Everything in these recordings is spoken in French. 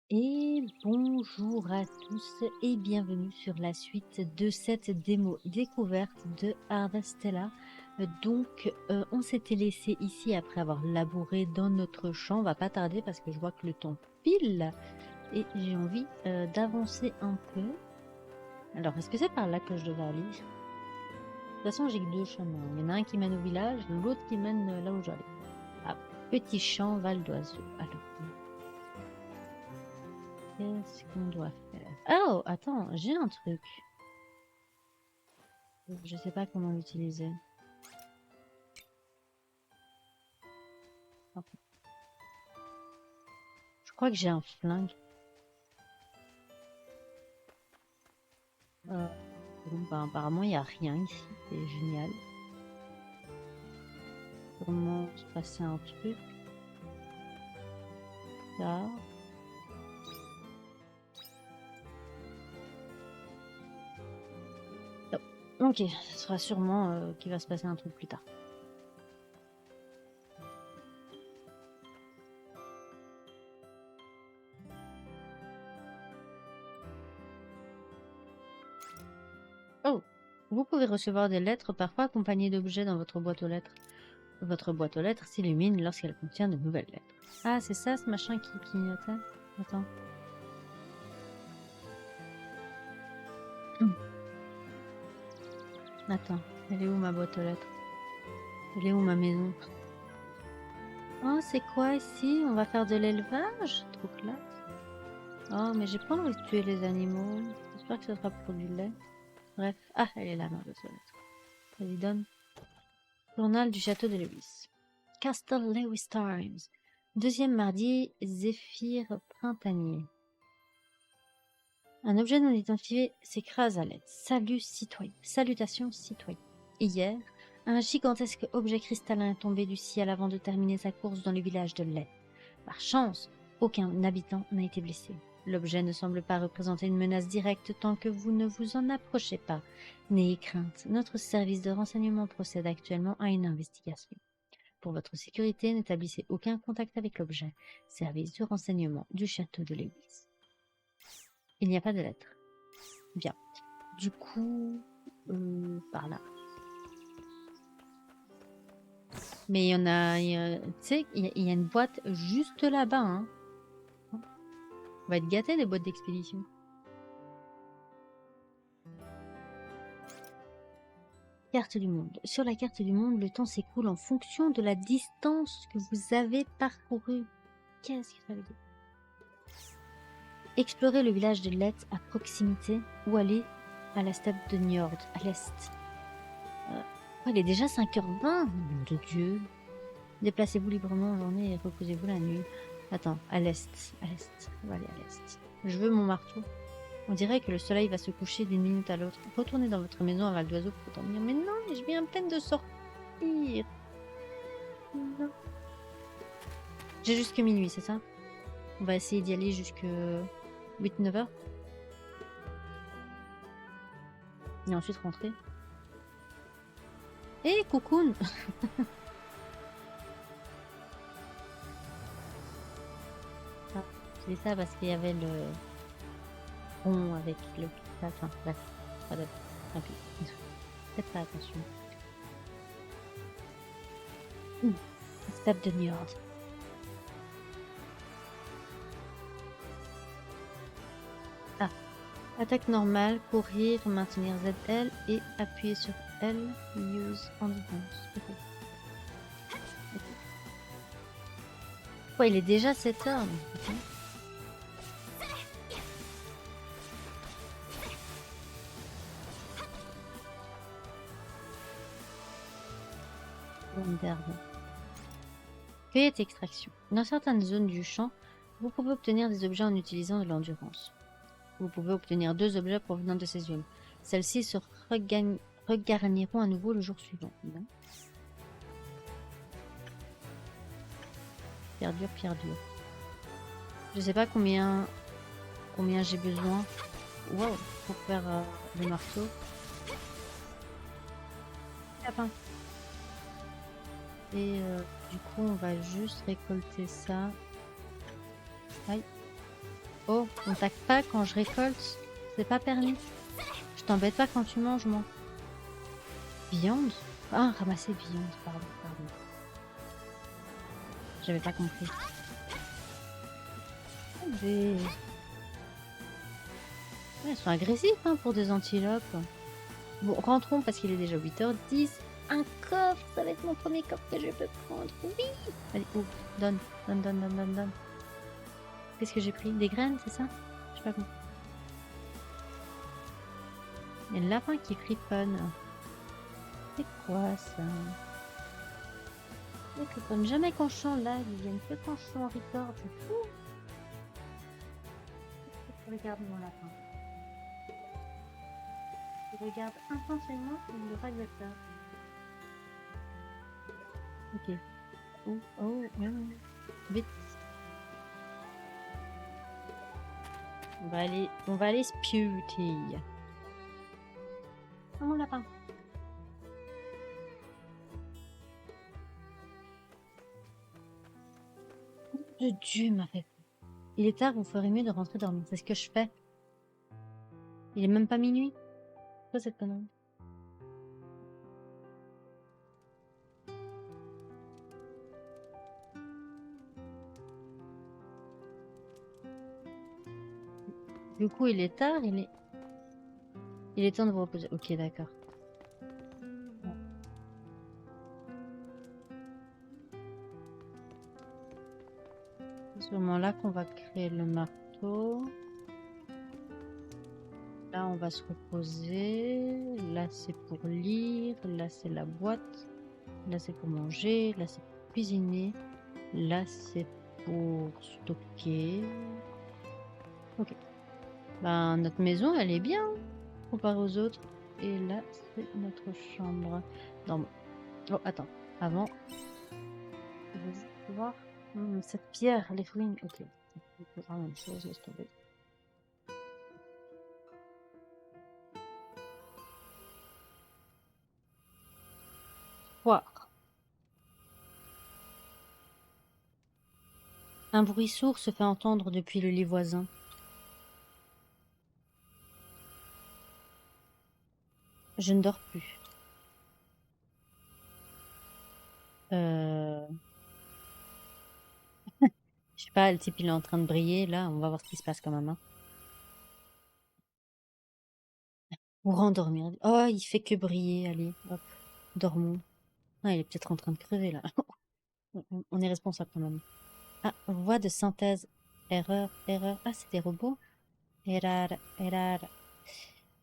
Et bonjour à tous et bienvenue sur la suite de cette démo découverte de Ardastella. On s'était laissé ici après avoir labouré dans notre champ. On va pas tarder parce que je vois que le temps file et j'ai envie d'avancer un peu. Alors, est-ce que c'est par là que je devais aller? De toute façon, j'ai que deux chemins. Il y en a un qui mène au village, l'autre qui mène là où j'allais. Ah, petit champ, Val d'Oiseau. Alors, qu'est-ce qu'on doit faire? Oh, attends, j'ai un truc. Je sais pas comment l'utiliser. Enfin, je crois que j'ai un flingue. Euh, bon, bah, apparemment, il n'y a rien ici. C'est génial. Sûrement se passer un truc. Là. Oh, ok, ce sera sûrement qu'il va se passer un truc plus tard. Oh, vous pouvez recevoir des lettres parfois accompagnées d'objets dans votre boîte aux lettres. Votre boîte aux lettres s'illumine lorsqu'elle contient de nouvelles lettres. Ah, c'est ça ce machin qui clignotait? Attends. Attends, elle est où ma boîte aux lettres? Elle est où ma maison? Oh, c'est quoi ici? On va faire de l'élevage? Trop classe. Oh, mais j'ai pas envie de tuer les animaux. J'espère que ce sera pour du lait. Bref. Ah, elle est là, ma boîte aux lettres. Vas-y, donne. Journal du château de Lewis. Castle Lewis Times. Deuxième mardi, Zéphyr printanier. Un objet non identifié s'écrase à l'aide. Salut citoyen. Salutations citoyen. Hier, un gigantesque objet cristallin est tombé du ciel avant de terminer sa course dans le village de Ley. Par chance, aucun habitant n'a été blessé. L'objet ne semble pas représenter une menace directe tant que vous ne vous en approchez pas. N'ayez crainte, notre service de renseignement procède actuellement à une investigation. Pour votre sécurité, n'établissez aucun contact avec l'objet. Service de renseignement du château de Lewis. Il n'y a pas de lettre. Bien. Du coup, par là. Mais il y en a, tu sais, il y a une boîte juste là-bas. Hein. On va être gâtés des boîtes d'expédition. Carte du monde. Sur la carte du monde, le temps s'écoule en fonction de la distance que vous avez parcourue. Qu'est-ce que ça veut dire? Explorez le village de Lett à proximité ou allez à la steppe de Njord, à l'est. Oh, il est déjà 5h20, nom de Dieu. Déplacez-vous librement en journée et reposez-vous la nuit. Attends, à l'est, à l'est. On va aller à l'est. Je veux mon marteau. On dirait que le soleil va se coucher d'une minute à l'autre. Retournez dans votre maison à Val d'Oiseau pour dormir. Mais non, mais je viens à peine de sortir. Non. J'ai jusque minuit, c'est ça? On va essayer d'y aller jusque 8-9 heures. Et ensuite rentrer. Hé, Cocoon! Ah, je dis ça parce qu'il y avait le rond avec le... Enfin, bref, pas de... Tant pis. Faites pas attention. Step de Njord. Ah. Attaque normale, courir, maintenir ZL et appuyer sur L, use endurance. Ok. Ouais, il est déjà 7h. Okay. Cueillette et extraction. Dans certaines zones du champ, vous pouvez obtenir des objets en utilisant de l'endurance. Vous pouvez obtenir 2 objets provenant de ces zones. Celles-ci se regarniront à nouveau le jour suivant. Bon. Pierre dure, pierre dure. Je sais pas combien j'ai besoin. Wow, pour faire le marteau. Lapin. Et du coup, on va juste récolter ça. Aïe. Oh, on tape pas quand je récolte. C'est pas permis. Je t'embête pas quand tu manges, moi. Viande? Ah, ramasser viande, pardon. J'avais pas compris. Ouais, elles sont agressives hein, pour des antilopes. Bon, rentrons parce qu'il est déjà 8h10. Un coffre, ça va être mon premier coffre que je peux prendre. Oui. Allez, ouvre, donne. Qu'est-ce que j'ai pris? Des graines, c'est ça? Je sais pas compris. Il y a le lapin qui friponne. C'est quoi ça? Il friponne jamais quand je suis en live, ils viennent que quand je suis en record, c'est fou. Regarde mon lapin. Je regarde intensément le radiateur. Ok. Oh, vite. On va aller sputer. Oh, mon lapin. Le Dieu m'a fait. Il est tard, vous ferez mieux de rentrer dormir. C'est ce que je fais. Il est même pas minuit. C'est quoi cette connerie? Du coup, il est tard, il est temps de vous reposer. Ok, d'accord. C'est à ce moment-là qu'on va créer le marteau. Là, on va se reposer. Là, c'est pour lire. Là, c'est la boîte. Là, c'est pour manger. Là, c'est pour cuisiner. Là, c'est pour stocker. Ok. Ben, notre maison, elle est bien comparée aux autres. Et là, c'est notre chambre. Non, bon. Oh, attends. Avant, je veux juste voir. Cette pierre, elle est ruine. Ok. C'est la même chose, laisse tomber. Poire. Un bruit sourd se fait entendre depuis le lit voisin. Je ne dors plus. Je sais pas, le type il est en train de briller. Là, on va voir ce qui se passe quand même. Hein. Ou rendormir. Oh, il fait que briller. Allez, hop, dormons. Ah, il est peut-être en train de crever là. On est responsable quand même. Ah, voix de synthèse. Erreur. Ah, c'est des robots. Erreur.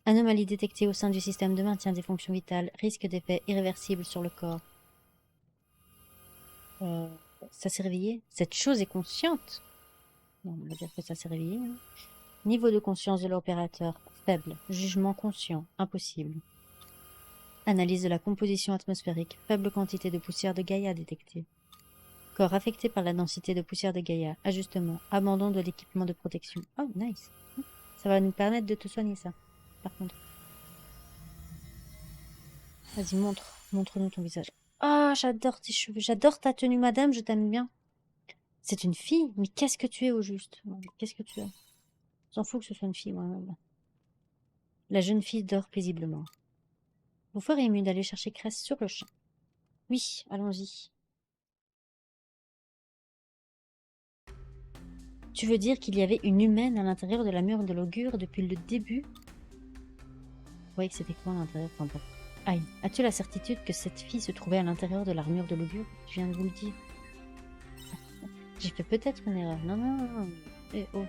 Anomalie détectée au sein du système de maintien des fonctions vitales. Risque d'effet irréversible sur le corps. Ça s'est réveillé. Cette chose est consciente. Non, on va dire que ça s'est réveillé. Hein. Niveau de conscience de l'opérateur. Faible. Jugement conscient. Impossible. Analyse de la composition atmosphérique. Faible quantité de poussière de Gaïa détectée. Corps affecté par la densité de poussière de Gaïa. Ajustement. Abandon de l'équipement de protection. Oh, nice. Ça va nous permettre de te soigner, ça. Par contre. Vas-y, montre-nous ton visage. Ah, j'adore tes cheveux. J'adore ta tenue, madame. Je t'aime bien. C'est une fille? Mais qu'est-ce que tu es au juste? Qu'est-ce que tu as? S'en fout que ce soit une fille, moi-même. La jeune fille dort paisiblement. Vous feriez mieux d'aller chercher Cress sur le champ. Oui, allons-y. Tu veux dire qu'il y avait une humaine à l'intérieur de la mur de l'augure depuis le début? Vous voyez que c'était quoi à l'intérieur? Enfin, bon. Aïe, as-tu la certitude que cette fille se trouvait à l'intérieur de l'armure de l'augure? Je viens de vous le dire. J'ai fait peut-être une erreur. Non. Eh oh.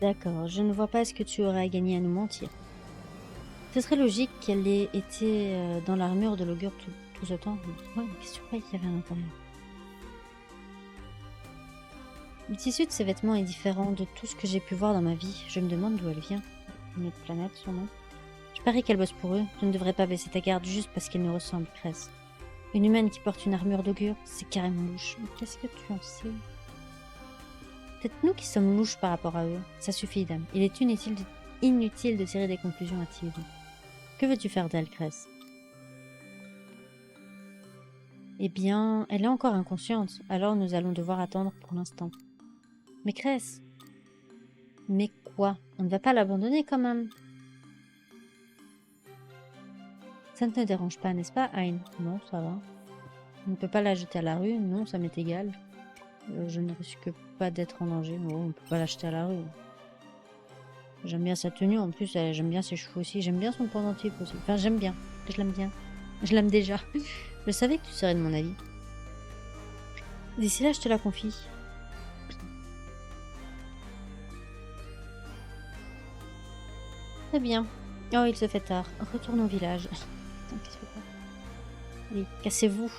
D'accord, je ne vois pas ce que tu aurais à gagner à nous mentir. Ce serait logique qu'elle ait été dans l'armure de l'augure tout ce temps. Ouais, qu'est-ce que tu croyais qu'il y avait à l'intérieur? Le tissu de ses vêtements est différent de tout ce que j'ai pu voir dans ma vie. Je me demande d'où elle vient. Une autre planète, sûrement. Je parie qu'elle bosse pour eux. Tu ne devrais pas baisser ta garde juste parce qu'elle nous ressemble, Cress. Une humaine qui porte une armure d'augure, c'est carrément louche. Mais qu'est-ce que tu en sais? peut-être nous qui sommes louches par rapport à eux. Ça suffit, dame. Il est inutile de tirer des conclusions hâtives. Que veux-tu faire d'elle, Cress? Eh bien, elle est encore inconsciente, alors nous allons devoir attendre pour l'instant. Mais Cress... Mais quoi? On ne va pas l'abandonner quand même. Ça ne te dérange pas, n'est-ce pas, Hein? Non, ça va. On ne peut pas la jeter à la rue? Non, ça m'est égal. Je ne risque pas d'être en danger. Oh, on ne peut pas la jeter à la rue. J'aime bien sa tenue, en plus, j'aime bien ses cheveux aussi. J'aime bien son pendentif aussi. Enfin, j'aime bien. Je l'aime bien. Je l'aime déjà. Je savais que tu serais de mon avis. D'ici là, je te la confie. Très bien. Oh, il se fait tard. Retourne au village. Attends, qu'est-ce que c'est? Allez, cassez-vous.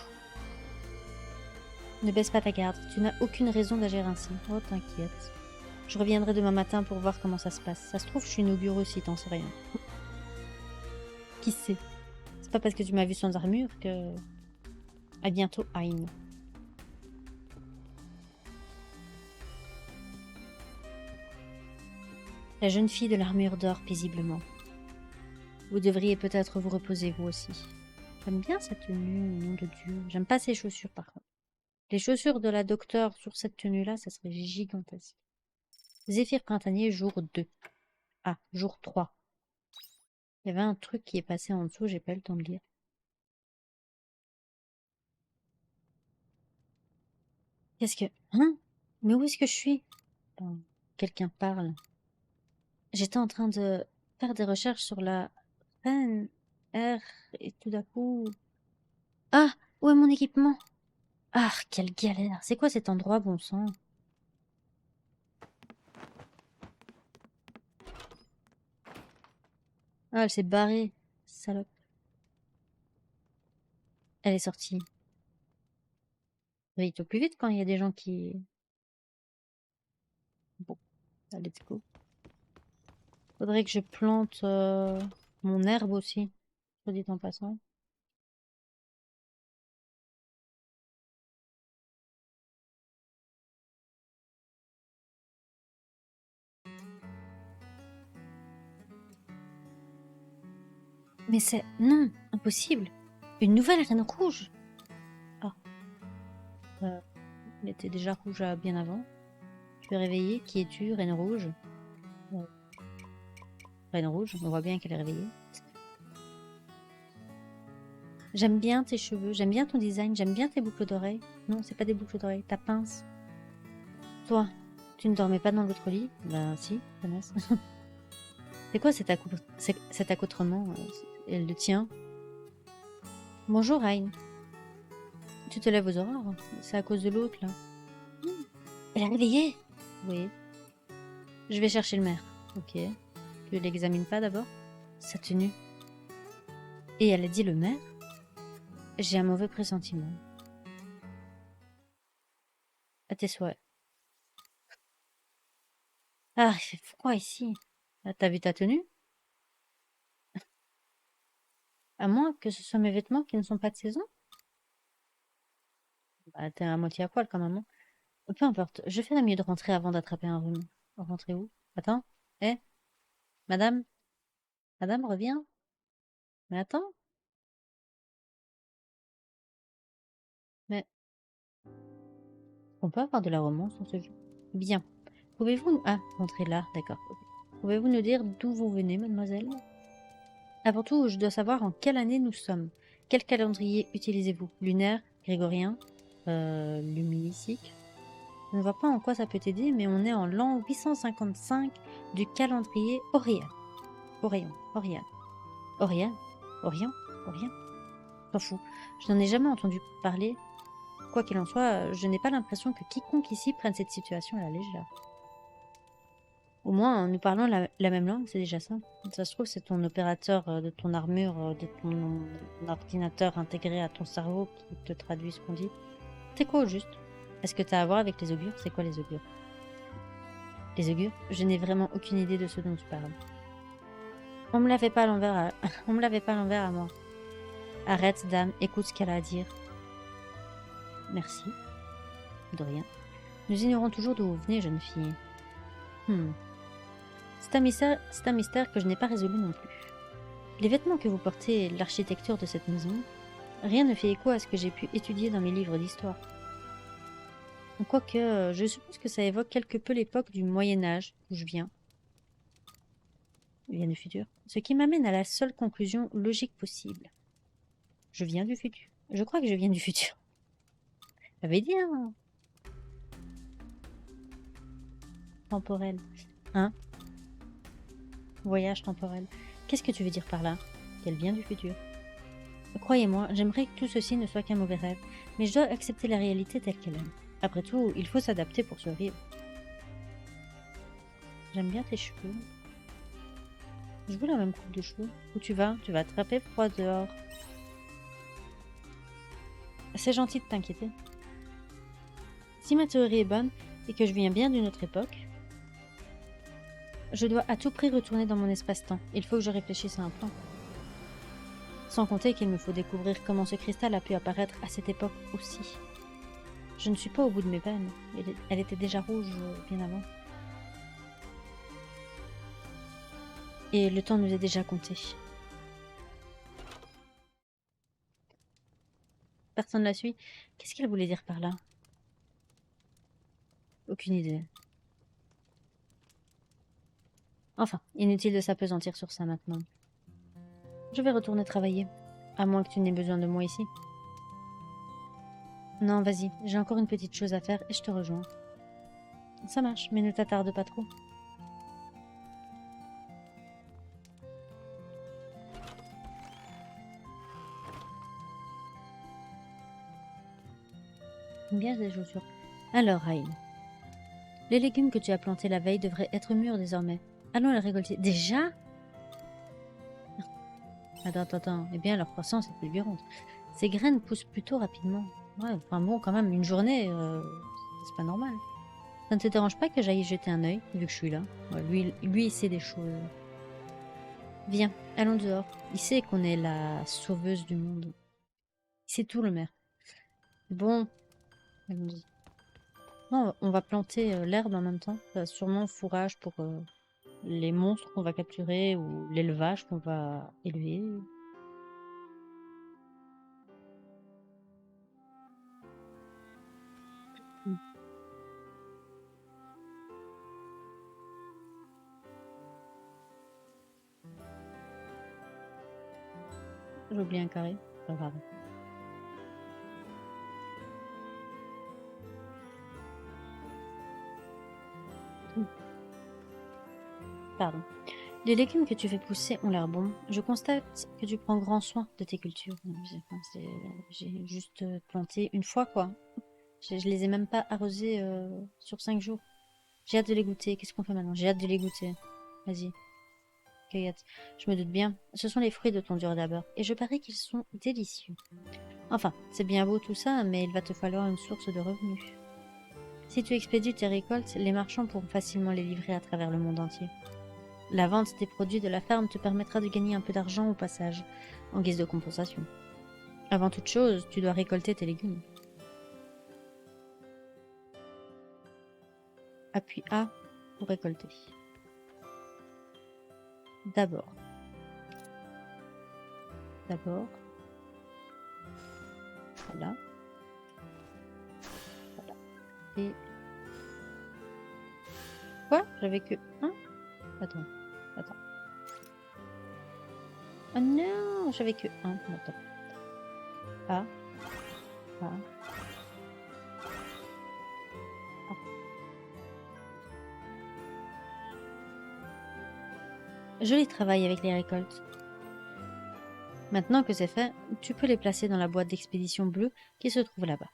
Ne baisse pas ta garde. Tu n'as aucune raison d'agir ainsi. Oh, t'inquiète. Je reviendrai demain matin pour voir comment ça se passe. Ça se trouve, je suis inaugureux aussi, t'en sais rien. Qui sait? C'est pas parce que tu m'as vu sans armure que... À bientôt, Hein. La jeune fille de l'armure dort paisiblement. Vous devriez peut-être vous reposer, vous aussi. J'aime bien cette tenue, nom de Dieu. J'aime pas ses chaussures, par contre. Les chaussures de la docteure sur cette tenue-là, ça serait gigantesque. Zéphyr printanier, jour 2. Ah, jour 3. Il y avait un truc qui est passé en dessous, j'ai pas eu le temps de lire. Qu'est-ce que... Hein? Mais où est-ce que je suis? Attends, quelqu'un parle. J'étais en train de faire des recherches sur la reine R et tout d'un coup... Ah! Où est mon équipement? Ah, quelle galère! C'est quoi cet endroit, bon sang? Ah, elle s'est barrée. Salope. Elle est sortie. Vite au plus vite quand il y a des gens qui... Bon, let's go. Faudrait que je plante mon herbe aussi, soit dit en passant. Mais c'est... Non, impossible. Une nouvelle reine rouge. Ah. Elle était déjà rouge bien avant. Tu es réveillée. Qui es-tu, reine rouge? Reine rouge, on voit bien qu'elle est réveillée. J'aime bien tes cheveux, j'aime bien ton design, j'aime bien tes boucles d'oreilles. Non, c'est pas des boucles d'oreilles, ta pince. Toi, tu ne dormais pas dans l'autre lit? Ben si, connasse. C'est quoi cet accoutrement? Elle le tient. Bonjour, Hein. Tu te lèves aux aurores? C'est à cause de l'autre, là. Elle est réveillée? Oui. Je vais chercher le maire. Ok. Tu l'examines pas d'abord? Sa tenue. Et elle a dit le maire? J'ai un mauvais pressentiment. À tes souhaits. Ah, il fait froid ici. Ah, t'as vu ta tenue? À moins que ce soit mes vêtements qui ne sont pas de saison? Bah, t'es à moitié à poil quand même, hein. Peu importe, je ferais mieux de rentrer avant d'attraper un rhume. Rentrer où? Attends. Eh? Madame? Madame, reviens. Mais attends. Mais on peut avoir de la romance dans ce jeu? Bien. Pouvez-vous... Ah, rentrez là, d'accord. Ok. Pouvez-vous nous dire d'où vous venez, mademoiselle? Avant tout, je dois savoir en quelle année nous sommes. Quel calendrier utilisez-vous? Lunaire? Grégorien? Luminicique? Je ne vois pas en quoi ça peut t'aider, mais on est en l'an 855 du calendrier Orion. Orion. Orion? Orion? S'en fout. Je n'en ai jamais entendu parler. Quoi qu'il en soit, je n'ai pas l'impression que quiconque ici prenne cette situation à la légère. Au moins, nous parlons la même langue, c'est déjà ça. Ça se trouve, c'est ton opérateur de ton armure, de ton ordinateur intégré à ton cerveau qui te traduit ce qu'on dit. C'est quoi au juste? Est-ce que tu as à voir avec les augures? C'est quoi les augures? Les augures? Je n'ai vraiment aucune idée de ce dont tu parles. On me l'avait pas à l'envers à... On me l'avait pas à l'envers à moi. Arrête, dame, écoute ce qu'elle a à dire. Merci. De rien. Nous ignorons toujours d'où vous venez, jeune fille. C'est un mystère que je n'ai pas résolu non plus. Les vêtements que vous portez et l'architecture de cette maison, rien ne fait écho à ce que j'ai pu étudier dans mes livres d'histoire. Quoique, je suppose que ça évoque quelque peu l'époque du Moyen-Âge, d'où je viens. Je viens du futur. Ce qui m'amène à la seule conclusion logique possible. Je viens du futur. Je crois que je viens du futur. J'avais dit, hein. Temporel. Hein? Voyage temporel. Qu'est-ce que tu veux dire par là? Qu'elle vient du futur. Croyez-moi, j'aimerais que tout ceci ne soit qu'un mauvais rêve, mais je dois accepter la réalité telle qu'elle est. Après tout, il faut s'adapter pour survivre. J'aime bien tes cheveux. Je veux la même coupe de cheveux. Où tu vas? Tu vas attraper froid dehors. C'est gentil de t'inquiéter. Si ma théorie est bonne et que je viens bien d'une autre époque, je dois à tout prix retourner dans mon espace-temps. Il faut que je réfléchisse à un plan. Sans compter qu'il me faut découvrir comment ce cristal a pu apparaître à cette époque aussi. Je ne suis pas au bout de mes peines. Elle était déjà rouge bien avant. Et le temps nous est déjà compté. Personne ne la suit. Qu'est-ce qu'elle voulait dire par là? Aucune idée. Enfin, inutile de s'apesantir sur ça maintenant. Je vais retourner travailler. À moins que tu n'aies besoin de moi ici. Non, vas-y, j'ai encore une petite chose à faire et je te rejoins. Ça marche, mais ne t'attarde pas trop. Bien des chaussures. Alors, Aïe. Les légumes que tu as plantés la veille devraient être mûrs désormais. Allons les récolter. Déjà? Attends. Eh bien, leur croissance est fulgurante. Ces graines poussent plutôt rapidement. Ouais, enfin bon, quand même, une journée, c'est pas normal. Ça ne te dérange pas que j'aille y jeter un œil, vu que je suis là? Ouais, lui, il sait des choses. Viens, allons dehors. Il sait qu'on est la sauveuse du monde. Il sait tout, le maire. Bon, allons-y. Non, on va planter l'herbe en même temps. Sûrement fourrage pour les monstres qu'on va capturer ou l'élevage qu'on va élever. J'ai oublié un carré. Pas grave. Pardon. Les légumes que tu fais pousser ont l'air bons. Je constate que tu prends grand soin de tes cultures. J'ai juste planté une fois, quoi. Je les ai même pas arrosés sur 5 jours. J'ai hâte de les goûter. Qu'est-ce qu'on fait maintenant? J'ai hâte de les goûter. Vas-y. Cueillette. Je me doute bien. Ce sont les fruits de ton dur labeur. Et je parie qu'ils sont délicieux. Enfin, c'est bien beau tout ça, mais il va te falloir une source de revenus. Si tu expédies tes récoltes, les marchands pourront facilement les livrer à travers le monde entier. La vente des produits de la ferme te permettra de gagner un peu d'argent au passage, en guise de compensation. Avant toute chose, tu dois récolter tes légumes. Appuie A pour récolter. D'abord. Voilà. Et... Quoi? J'avais que un? Attends. Oh non, j'avais que un. Attends. A. Joli travail avec les récoltes. Maintenant que c'est fait, tu peux les placer dans la boîte d'expédition bleue qui se trouve là-bas.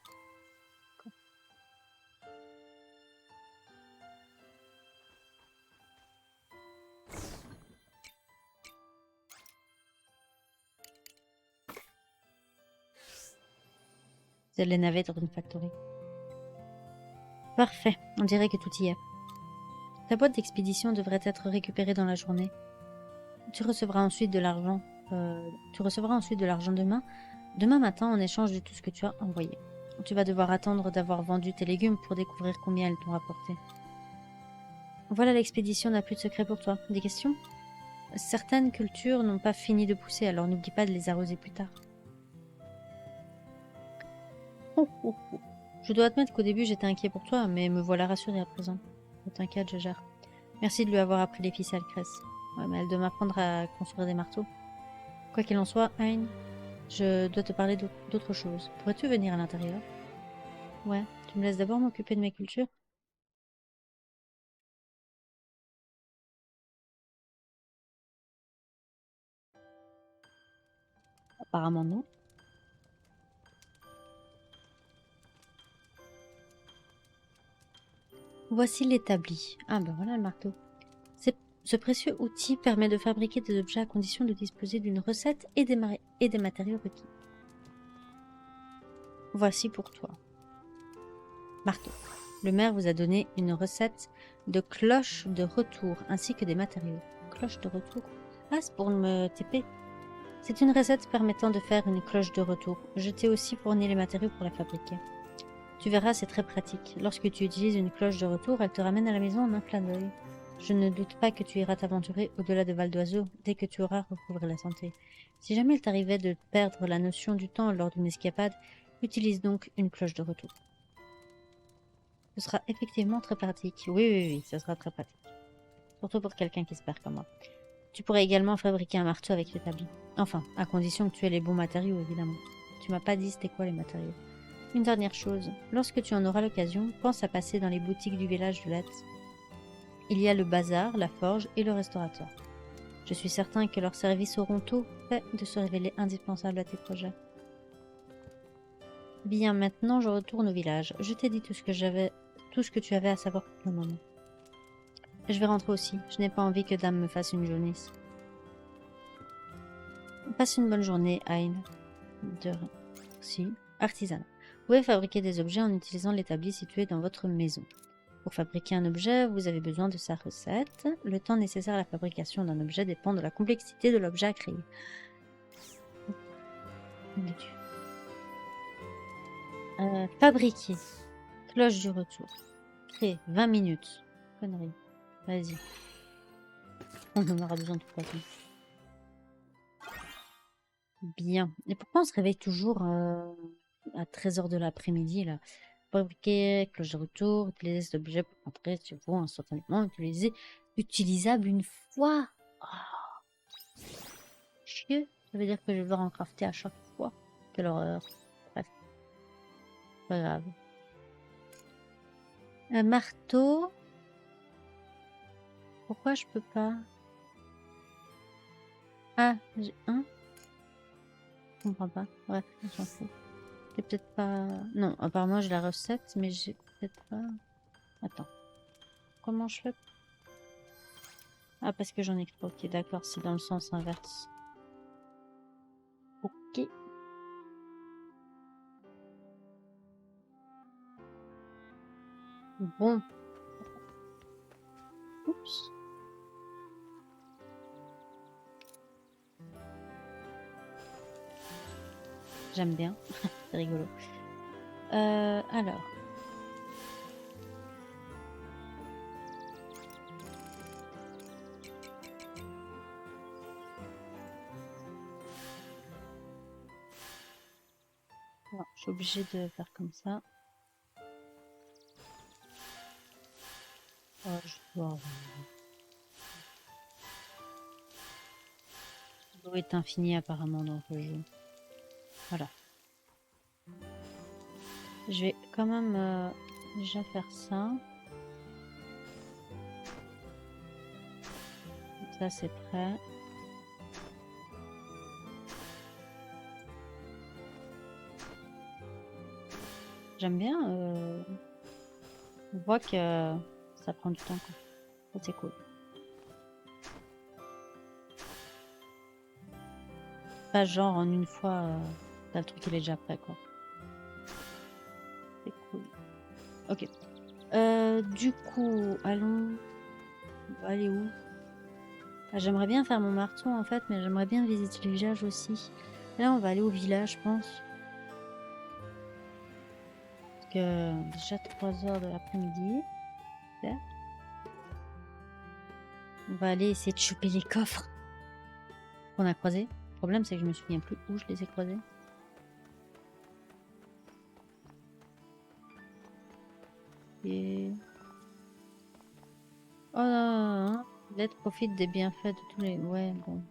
C'est les navettes dans une factory. Parfait, on dirait que tout y est. Ta boîte d'expédition devrait être récupérée dans la journée. Tu recevras ensuite de l'argent. Demain matin en échange de tout ce que tu as envoyé. tu vas devoir attendre d'avoir vendu tes légumes pour découvrir combien elles t'ont rapporté. Voilà, l'expédition n'a plus de secret pour toi. Des questions? Certaines cultures n'ont pas fini de pousser, alors n'oublie pas de les arroser plus tard. Oh, oh, oh. Je dois admettre qu'au début j'étais inquiet pour toi, mais me voilà rassurée à présent. Ne t'inquiète, je gère. Merci de lui avoir appris les ficelles, Cress. Ouais, mais elle doit m'apprendre à construire des marteaux. Quoi qu'il en soit, Hein, je dois te parler d'autre chose. Pourrais-tu venir à l'intérieur? Ouais, tu me laisses d'abord m'occuper de mes cultures? Apparemment non. Voici l'établi. Ah ben voilà le marteau. Ce précieux outil permet de fabriquer des objets à condition de disposer d'une recette et des matériaux requis. Voici pour toi. Marteau. Le maire vous a donné une recette de cloche de retour ainsi que des matériaux. Cloche de retour? Ah, c'est pour me TP. C'est une recette permettant de faire une cloche de retour. Je t'ai aussi fourni les matériaux pour la fabriquer. Tu verras, c'est très pratique. Lorsque tu utilises une cloche de retour, elle te ramène à la maison en un clin d'œil. Je ne doute pas que tu iras t'aventurer au-delà de Val d'Oiseau dès que tu auras recouvré la santé. Si jamais il t'arrivait de perdre la notion du temps lors d'une escapade, utilise donc une cloche de retour. Ce sera effectivement très pratique. Oui, ce sera très pratique. Surtout pour quelqu'un qui se perd comme moi. Tu pourrais également fabriquer un marteau avec l'établi. Enfin, à condition que tu aies les bons matériaux, évidemment. Tu m'as pas dit c'était quoi les matériaux. Une dernière chose, lorsque tu en auras l'occasion, pense à passer dans les boutiques du village de Letz. Il y a le bazar, la forge et le restaurateur. Je suis certain que leurs services auront tôt fait de se révéler indispensables à tes projets. Bien, maintenant je retourne au village. Je t'ai dit tout ce que tu avais à savoir pour le moment. Je vais rentrer aussi. Je n'ai pas envie que Dame me fasse une jaunisse. Passe une bonne journée, Hein. Si. Artisanat. Vous pouvez fabriquer des objets en utilisant l'établi situé dans votre maison. Pour fabriquer un objet, vous avez besoin de sa recette. Le temps nécessaire à la fabrication d'un objet dépend de la complexité de l'objet à créer. Fabriquer. Cloche du retour. Créer. 20 minutes. Connerie. Vas-y. On en aura besoin de 3 temps. Bien. Et pourquoi on se réveille toujours à 13h de l'après-midi là? Fabriquer, cloche de retour, utiliser cet objet pour entrer sur vous instantanément, utilisable une fois. Oh, chieux. Ça veut dire que je vais devoir en crafter à chaque fois. Quelle horreur. Bref. Pas grave. Un marteau. Pourquoi je peux pas? Ah, j'ai un. Je comprends pas. Bref, on s'en fout. J'ai peut-être pas... Non, apparemment j'ai la recette, mais j'ai peut-être pas... Attends. Comment je fais? Ah, parce que j'en ai que 3. Ok, d'accord, c'est dans le sens inverse. Ok. Bon. Oups. J'aime bien. C'est rigolo. Alors. Non, je suis obligée de faire comme ça. Oh, je dois... L'eau est infinie apparemment dans le jeu. Voilà. Je vais quand même déjà faire ça. Ça c'est prêt. J'aime bien. On voit que ça prend du temps. Ça c'est cool. Pas genre en une fois, le truc il est déjà prêt quoi. C'est cool. Ok. Du coup, allons... On va aller où? Ah, j'aimerais bien faire mon marteau en fait, mais j'aimerais bien visiter le village aussi. Là, on va aller au village, je pense. déjà 3 heures de l'après-midi. Super. On va aller essayer de choper les coffres qu'on a croisés. Le problème, c'est que je me souviens plus où je les ai croisés. Et... Oh non, non, non. L'aide profite des bienfaits de tous les... Ouais, bon.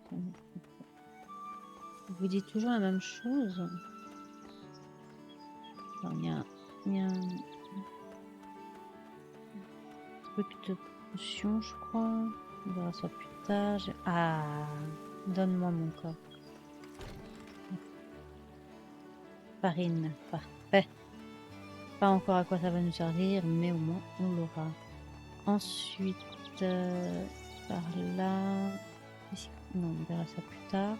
Vous dites toujours la même chose. Il y a un truc de potion, je crois. On verra ça plus tard. Ah, donne-moi mon corps. Farine, parfait. Pas encore à quoi ça va nous servir, mais au moins on l'aura. Ensuite, par là... Ici. Non, on verra ça plus tard.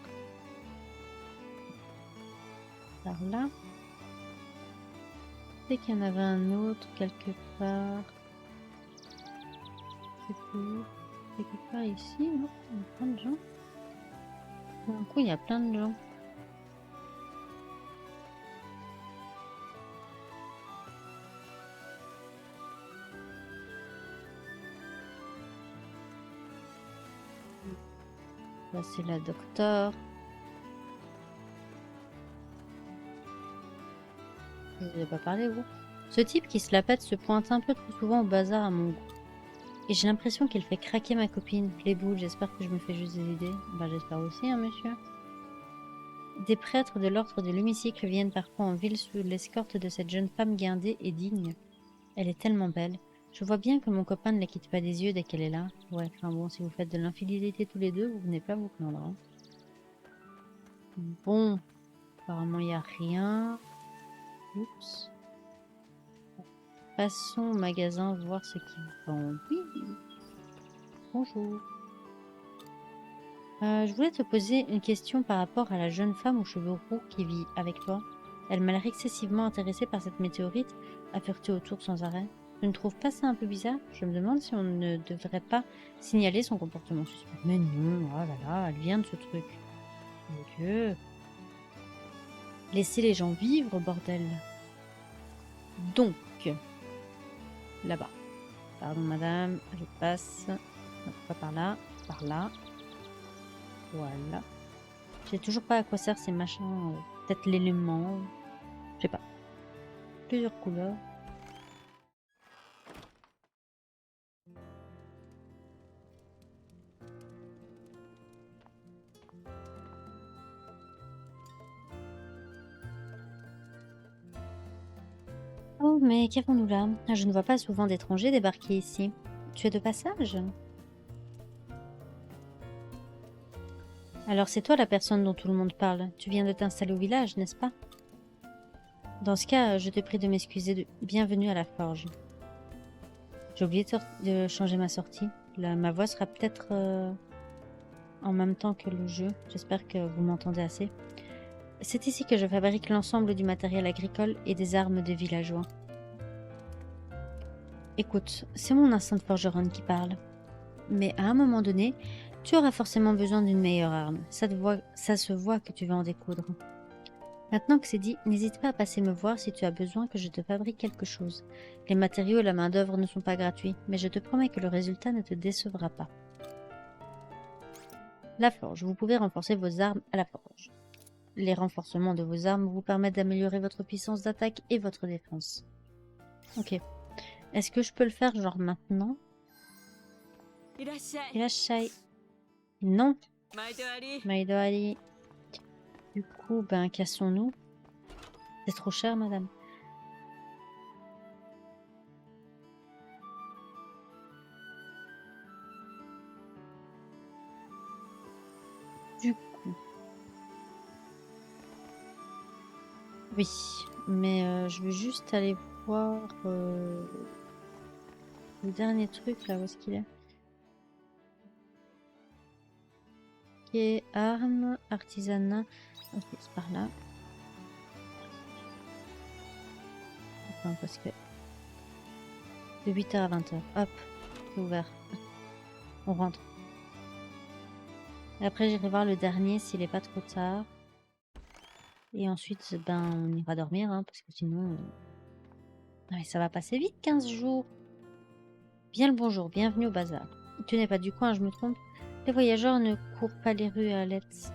Par là. C'est qu'il y en avait un autre quelque part. C'est tout. Quelque part ici, non? Il y a plein de gens. D'un coup, il y a plein de gens. Là, c'est la docteur. Je vous ai pas parlé, vous. Ce type qui se la pète se pointe un peu trop souvent au bazar à mon goût. Et j'ai l'impression qu'il fait craquer ma copine. Les boules, j'espère que je me fais juste des idées. Bah, j'espère aussi, hein, monsieur. Des prêtres de l'ordre de l'hémicycle viennent parfois en ville sous l'escorte de cette jeune femme guindée et digne. Elle est tellement belle. Je vois bien que mon copain ne la quitte pas des yeux dès qu'elle est là. Ouais, enfin bon, si vous faites de l'infidélité tous les deux, vous venez pas vous plaindre. Hein. Bon, apparemment il n'y a rien. Oups. Passons au magasin voir ce qu'ils vendent. Oui. Bonjour. Je voulais te poser une question par rapport à la jeune femme aux cheveux roux qui vit avec toi. Elle m'a l'air excessivement intéressée par cette météorite, à fureter autour sans arrêt. Tu ne trouves pas ça un peu bizarre? Je me demande si on ne devrait pas signaler son comportement suspect. Mais non, oh là là, elle vient de ce truc. Mon Dieu. Laissez les gens vivre, bordel. Donc, là-bas. Pardon, madame, je passe. Non, pas par là, par là. Voilà. Je sais toujours pas à quoi servent ces machins. Peut-être l'élément. Je sais pas. Plusieurs couleurs. Oh, mais qu'avons-nous là? Je ne vois pas souvent d'étrangers débarquer ici. Tu es de passage? Alors c'est toi la personne dont tout le monde parle. Tu viens de t'installer au village, n'est-ce pas? Dans ce cas, je te prie de m'excuser. Bienvenue à la forge. J'ai oublié de changer ma sortie. Ma voix sera peut-être en même temps que le jeu. J'espère que vous m'entendez assez. C'est ici que je fabrique l'ensemble du matériel agricole et des armes de villageois. Écoute, c'est mon instinct forgeronne qui parle. Mais à un moment donné, tu auras forcément besoin d'une meilleure arme. Ça se voit que tu vas en découdre. Maintenant que c'est dit, n'hésite pas à passer me voir si tu as besoin que je te fabrique quelque chose. Les matériaux et la main-d'œuvre ne sont pas gratuits, mais je te promets que le résultat ne te décevra pas. La forge. Vous pouvez renforcer vos armes à la forge. Les renforcements de vos armes vous permettent d'améliorer votre puissance d'attaque et votre défense. Ok. Est-ce que je peux le faire genre maintenant? Irashai. Non. Maïdoari. Du coup, ben cassons-nous. C'est trop cher, madame. Du coup. Oui, mais je veux juste aller voir le dernier truc là, où est-ce qu'il est? Ok, armes, artisanat. Ok, c'est par là. Enfin, parce que de 8h à 20h. Hop, c'est ouvert. On rentre. Et après, j'irai voir le dernier s'il est pas trop tard. Et ensuite, ben, on ira dormir, hein, parce que sinon... Non mais ça va passer vite, 15 jours. Bien le bonjour, bienvenue au bazar. Tu n'es pas du coin, je me trompe. Les voyageurs ne courent pas les rues à Let's.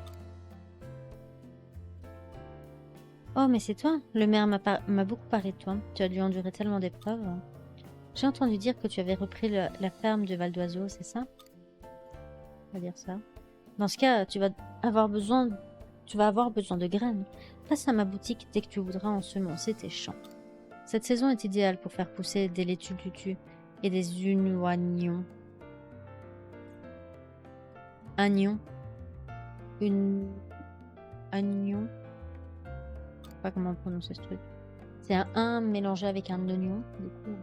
Oh, mais c'est toi. Le maire m'a beaucoup parlé de toi. Tu as dû endurer tellement d'épreuves. J'ai entendu dire que tu avais repris la ferme de Val d'Oiseau, c'est ça? On va dire ça. Dans ce cas, tu vas avoir besoin de graines. Passe à ma boutique dès que tu voudras ensemencer tes champs. Cette saison est idéale pour faire pousser des laitues tutu et des oignons. Oignons. Oignon. Je sais pas comment prononcer ce truc. C'est un mélangé avec un oignon. Du coup,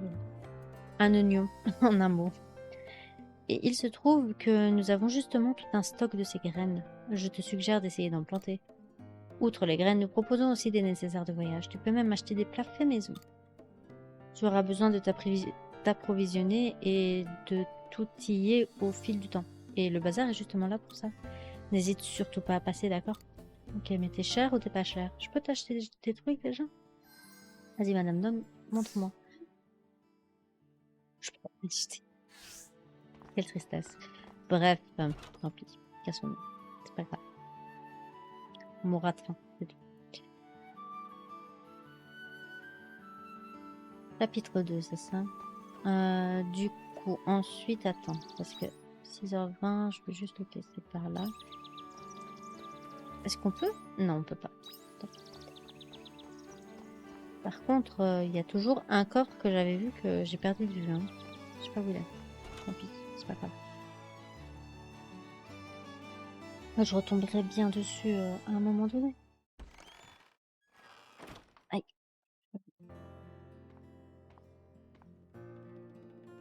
un oignon en un mot. Et il se trouve que nous avons justement tout un stock de ces graines. Je te suggère d'essayer d'en planter. Outre les graines, nous proposons aussi des nécessaires de voyage. Tu peux même acheter des plats faits maison. Tu auras besoin de t'approvisionner et de t'outiller au fil du temps. Et le bazar est justement là pour ça. N'hésite surtout pas à passer, d'accord? Ok, mais t'es cher ou t'es pas cher? Je peux t'acheter tes trucs déjà? Vas-y, madame, montre-moi. Je peux pas t'acheter. Quelle tristesse. Bref, tant pis. Cassons-nous. C'est pas grave. On mourra de faim. C'est tout. Chapitre 2, c'est ça? Du coup, ensuite, attends. Parce que 6h20, je peux juste le laisser par là. Est-ce qu'on peut? Non, on peut pas. Par contre, il y a toujours un coffre que j'avais vu que j'ai perdu de vue. Hein. Je sais pas où il est. Tant pis, c'est pas grave. Je retomberai bien dessus à un moment donné. Aïe.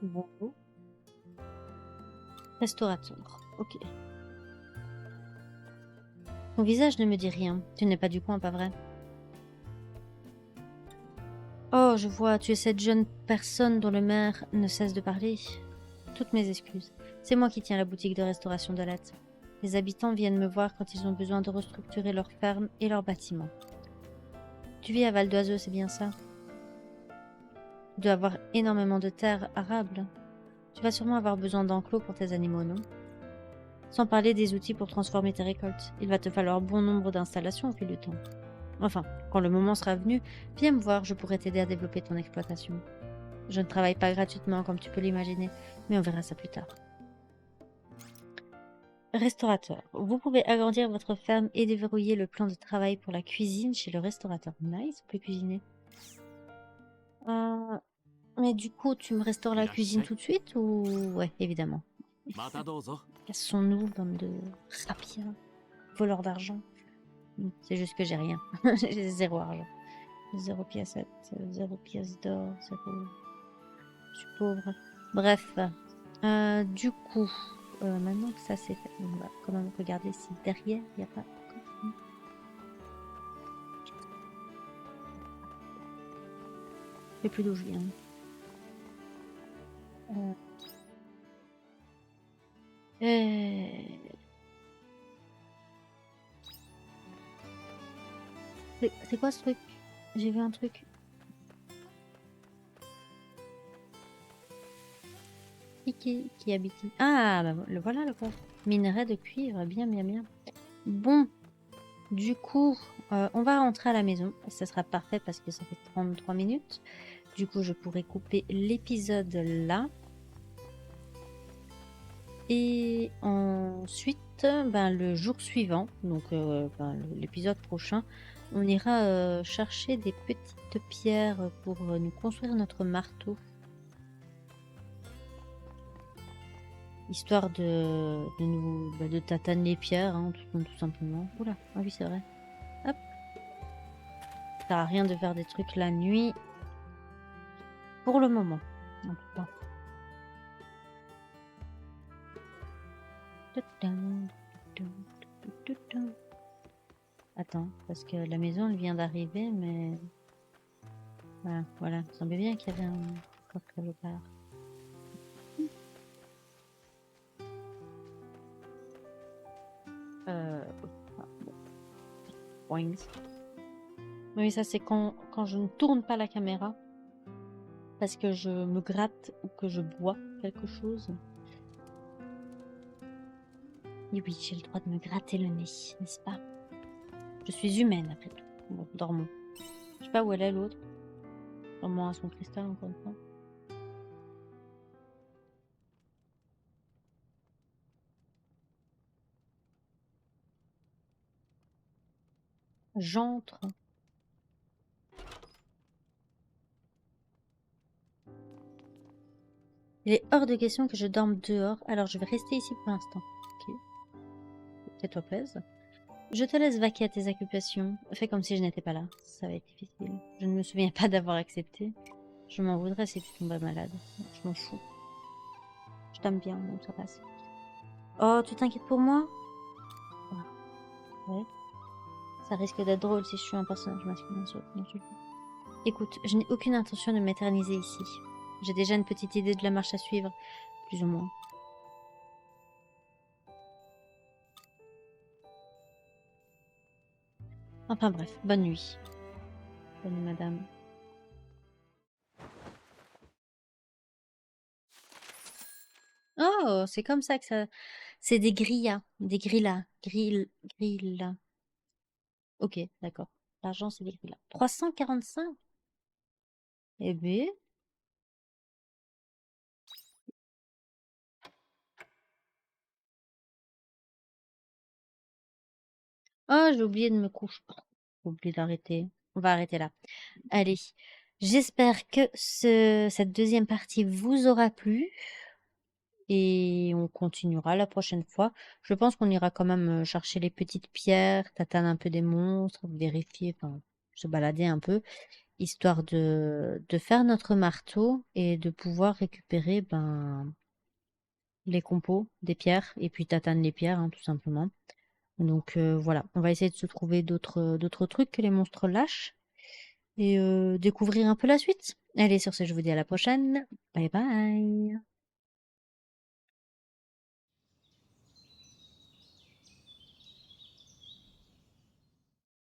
Bonjour. Restaurateur. Ok. Ton visage ne me dit rien. Tu n'es pas du coin, pas vrai? Oh, je vois, tu es cette jeune personne dont le maire ne cesse de parler. Toutes mes excuses. C'est moi qui tiens la boutique de restauration de lettres. Les habitants viennent me voir quand ils ont besoin de restructurer leur ferme et leur bâtiment. Tu vis à Val d'Oiseau, c'est bien ça? Tu dois avoir énormément de terres arables. Tu vas sûrement avoir besoin d'enclos pour tes animaux, non? Sans parler des outils pour transformer tes récoltes. Il va te falloir bon nombre d'installations au fil du temps. Enfin, quand le moment sera venu, viens me voir, je pourrai t'aider à développer ton exploitation. Je ne travaille pas gratuitement, comme tu peux l'imaginer, mais on verra ça plus tard. Restaurateur. Vous pouvez agrandir votre ferme et déverrouiller le plan de travail pour la cuisine chez le restaurateur. Nice, on peut cuisiner. Mais du coup, tu me restaures la cuisine tout de suite ou... Ouais, évidemment. Cassons-nous, bande de rapias, voleurs d'argent. C'est juste que j'ai rien. J'ai 0 argent. 0 pièce, 0 pièce d'or, 0... Je suis pauvre. Bref. Du coup, maintenant que ça c'est fait, on va quand même regarder si derrière il n'y a pas encore... Je sais plus d'où je viens. C'est quoi ce truc? J'ai vu un truc. Qui habite? Ah, bah, voilà le coffre. Minerai de cuivre, bien, bien, bien. Bon, du coup, on va rentrer à la maison. Ça sera parfait parce que ça fait 33 minutes. Du coup, je pourrais couper l'épisode là. Et ensuite, le jour suivant, donc l'épisode prochain, on ira chercher des petites pierres pour nous construire notre marteau. Histoire de tataner les pierres, hein, tout simplement. Oula, ah oui, c'est vrai. Hop. Ça sert à rien de faire des trucs la nuit. Pour le moment. En tout cas. Attends, parce que la maison elle vient d'arriver, mais... Voilà, il semblait bien qu'il y avait un coffre quelque part. Wings. Oui, ça c'est quand je ne tourne pas la caméra. parce que je me gratte ou que je bois quelque chose. Et oui, j'ai le droit de me gratter le nez, n'est-ce pas? Je suis humaine après tout. Bon, dormons. Je sais pas où elle est l'autre. Dormons à son cristal encore une fois. J'entre. Il est hors de question que je dorme dehors, alors je vais rester ici pour l'instant. Ok. Fais-toi plaisir. Je te laisse vaquer à tes occupations. Fais comme si je n'étais pas là. Ça va être difficile. Je ne me souviens pas d'avoir accepté. Je m'en voudrais si tu tombais malade. Je m'en fous. Je t'aime bien, donc ça passe. Oh, tu t'inquiètes pour moi? Ouais. Ça risque d'être drôle si je suis un personnage masculin sur YouTube. Écoute, je n'ai aucune intention de m'éterniser ici. J'ai déjà une petite idée de la marche à suivre, plus ou moins. Enfin bref, bonne nuit. Bonne nuit, madame. Oh, c'est comme ça que ça... C'est des grillas. Des grillas. Grillas. Ok, d'accord. L'argent, c'est des grillas. 345? Eh ben... Oh, j'ai oublié de me coucher. J'ai oublié d'arrêter. On va arrêter là. Allez. J'espère que cette deuxième partie vous aura plu. Et on continuera la prochaine fois. Je pense qu'on ira quand même chercher les petites pierres, tataner un peu des monstres, vérifier, enfin, se balader un peu, histoire de faire notre marteau et de pouvoir récupérer les compos des pierres et puis tatane les pierres, hein, tout simplement. Donc voilà, on va essayer de se trouver d'autres trucs que les monstres lâchent et découvrir un peu la suite. Allez, sur ce, je vous dis à la prochaine. Bye bye.